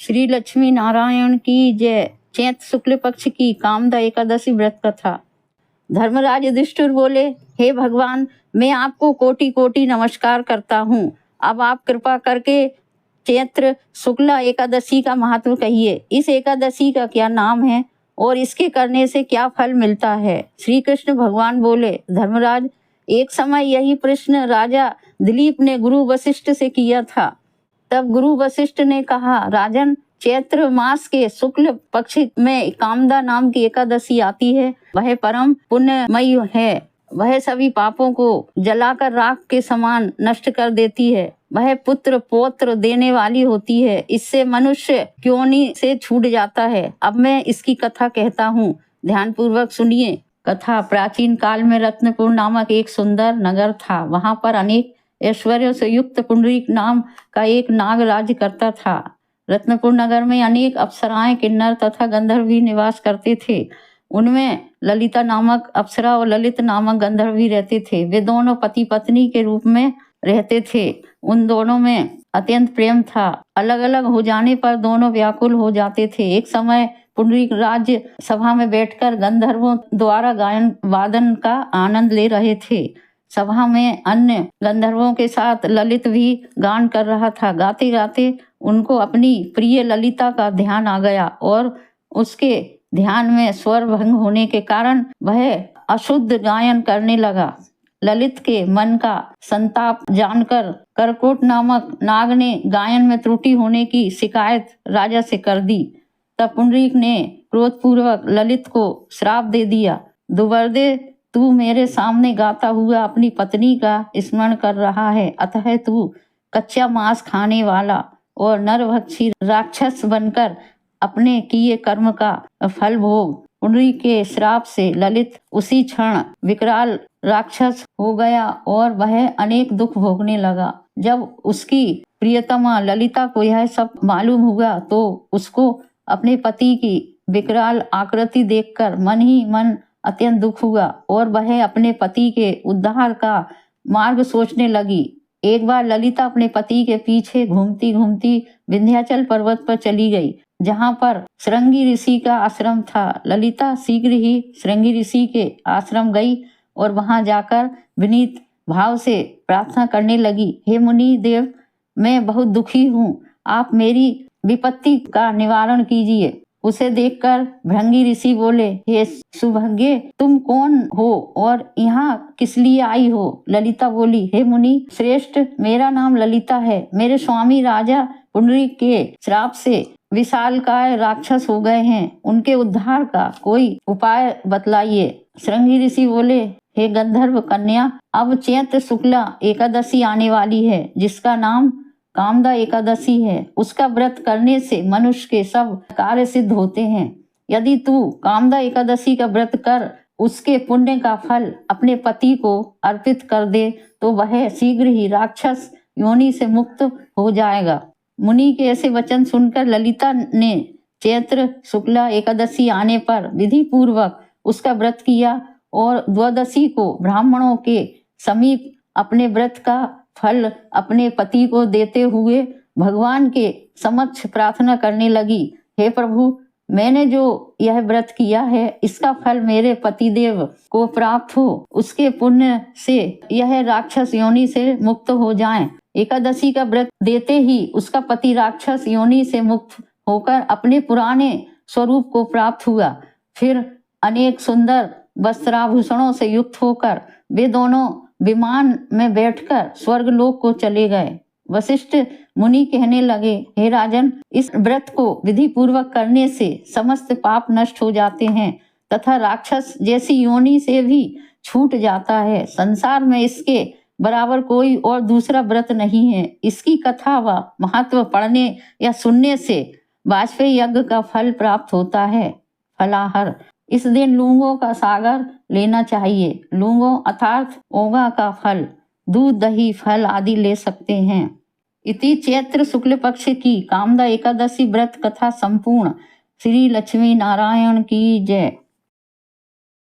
श्री लक्ष्मी नारायण की जय। चैत्र शुक्ल पक्ष की कामदा एकादशी व्रत कथा। धर्मराज युधिष्ठिर बोले, हे भगवान, मैं आपको कोटि कोटि नमस्कार करता हूँ। अब आप कृपा करके चैत्र शुक्ला एकादशी का महत्व कहिए। इस एकादशी का क्या नाम है और इसके करने से क्या फल मिलता है? श्री कृष्ण भगवान बोले, धर्मराज, एक समय यही प्रश्न राजा दिलीप ने गुरु वशिष्ठ से किया था। तब गुरु वशिष्ठ ने कहा, राजन, चैत्र मास के शुक्ल पक्ष में कामदा नाम की एकादशी आती है। वह परम पुण्यमयी है। वह सभी पापों को जलाकर राख के समान नष्ट कर देती है। वह पुत्र पौत्र देने वाली होती है। इससे मनुष्य योनि से छूट जाता है। अब मैं इसकी कथा कहता हूँ, ध्यान पूर्वक सुनिए। कथा। प्राचीन काल में रत्नपुर नामक एक सुंदर नगर था। वहाँ पर अनेक ऐश्वर्य से युक्त पुंडरीक नाम का एक नाग राज्य करता था। रत्नपुर नगर में अनेक अप्सराएं, किन्नर तथा गंधर्व भी निवास करते थे। उनमें ललिता नामक अप्सरा और ललित नामक गंधर्व भी रहते थे। वे दोनों पति पत्नी के रूप में रहते थे। उन दोनों में अत्यंत प्रेम था। अलग अलग हो जाने पर दोनों व्याकुल हो जाते थे। एक समय पुंडरीक राज्य सभा में बैठकर गंधर्वों द्वारा गायन वादन का आनंद ले रहे थे। सभा में अन्य गंधर्वों के साथ ललित भी गान कर रहा था। गाते गाते उनको अपनी प्रिय ललिता का ध्यान आ गया और उसके ध्यान में स्वर भंग होने के कारण वह अशुद्ध गायन करने लगा। ललित के मन का संताप जानकर करकोट नामक नाग ने गायन में त्रुटि होने की शिकायत राजा से कर दी। तब पुंडरीक ने क्रोधपूर्वक ललित को श्राप दे दिया, दुर्वदे, तू मेरे सामने गाता हुआ अपनी पत्नी का स्मरण कर रहा है, अतः तू कच्चा मांस खाने वाला और नरभक्षी राक्षस बनकर अपने किए कर्म का फल भोग। पुंडरीक के श्राप से ललित उसी क्षण विकराल राक्षस हो गया और वह अनेक दुख भोगने लगा। जब उसकी प्रियतमा ललिता को यह सब मालूम हुआ तो उसको अपने पति की विकराल आकृति देखकर मन ही मन अत्यंत दुख हुआ और वह अपने पति के उद्धार का मार्ग सोचने लगी। एक बार ललिता अपने पति के पीछे घूमती घूमती विंध्याचल पर्वत पर चली गई, जहाँ पर श्रृंगी ऋषि का आश्रम था। ललिता शीघ्र ही श्रृंगी ऋषि के आश्रम गई और वहां जाकर विनीत भाव से प्रार्थना करने लगी, हे मुनि देव, मैं बहुत दुखी हूँ, आप मेरी विपत्ति का निवारण कीजिए। उसे देखकर भृंगी ऋषि बोले, हे सुभगे, तुम कौन हो और यहाँ किस लिए आई हो? ललिता बोली, हे मुनि श्रेष्ठ, मेरा नाम ललिता है। मेरे स्वामी राजा पुंडरीक के श्राप से विशालकाय राक्षस हो गए हैं। उनके उद्धार का कोई उपाय बतलाइए। श्रृंगी ऋषि बोले, हे गंधर्व कन्या, अब चैत्र शुक्ला एकादशी आने वाली है, जिसका नाम कामदा एकादशी है। उसका व्रत करने से मनुष्य के सब कार्य सिद्ध होते हैं। यदि तू कामदा एकादशी का व्रत कर उसके पुण्य का फल अपने पति को अर्पित कर दे तो वह शीघ्र ही राक्षस योनि से मुक्त हो जाएगा। मुनि के ऐसे वचन सुनकर ललिता ने चैत्र शुक्ला एकादशी आने पर विधि पूर्वक उसका व्रत किया और द्वादशी को ब्राह्मणों के समीप अपने व्रत का फल अपने पति को देते हुए भगवान के समक्ष प्रार्थना करने लगी, हे प्रभु, मैंने जो यह व्रत किया है इसका फल मेरे पतिदेव को प्राप्त हो, उसके पुण्य से यह राक्षस योनि से मुक्त हो जाएं। एकादशी का व्रत देते ही उसका पति राक्षस योनि से मुक्त होकर अपने पुराने स्वरूप को प्राप्त हुआ। फिर अनेक सुंदर वस्त्राभूषणों से युक्त होकर वे दोनों विमान में बैठकर स्वर्गलोक को चले गए। वशिष्ठ मुनि कहने लगे, हे राजन, इस व्रत को विधि पूर्वक करने से समस्त पाप नष्ट हो जाते हैं तथा राक्षस जैसी योनि से भी छूट जाता है। संसार में इसके बराबर कोई और दूसरा व्रत नहीं है। इसकी कथा व महत्व पढ़ने या सुनने से वाजपेयी यज्ञ का फल प्राप्त होता है। फलाहार। इस दिन लूंगों का सागर लेना चाहिए। लूंगों अर्थात ओगा का फल, दूध, दही, फल आदि ले सकते हैं। इति चैत्र शुक्ल पक्ष की कामदा एकादशी व्रत कथा संपूर्ण। श्री लक्ष्मी नारायण की जय।